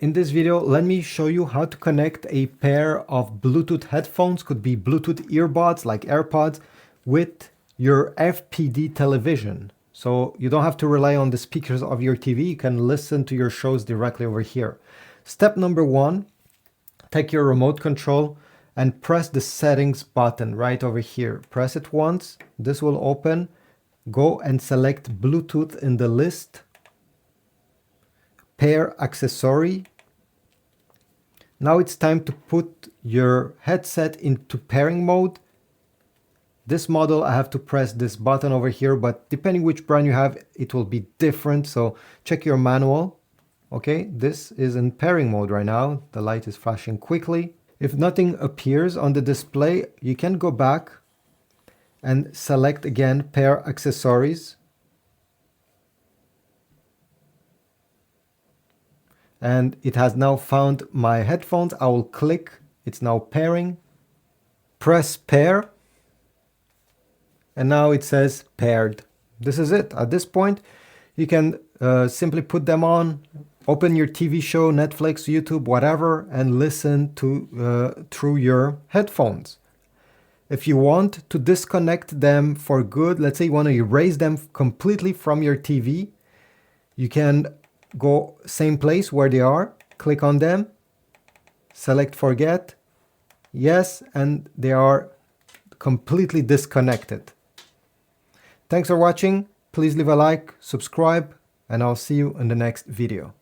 In this video, let me show you how to connect a pair of Bluetooth headphones, could be Bluetooth earbuds like AirPods, with your FPD television. So you don't have to rely on the speakers of your TV, you can listen to your shows directly over here. Step number one, take your remote control and press the settings button right over here. Press it once, this will open. Go and select Bluetooth in the list. Pair accessory. Now it's time to put your headset into pairing mode. This model I have to press this button over here, but depending which brand you have, it will be different. So check your manual. Okay, this is in pairing mode right now. The light is flashing quickly. If nothing appears on the display, you can go back and select again pair accessories. And it has now found my headphones. I will click, it's now pairing. Press pair. And now it says paired. This is it. At this point, you can simply put them on, open your TV show, Netflix, YouTube, whatever, and listen to through your headphones. If you want to disconnect them for good, let's say you want to erase them completely from your TV, you can go same place where they are, click on them, select forget, yes, and they are completely disconnected. Thanks for watching. Please leave a like, subscribe, and I'll see you in the next video.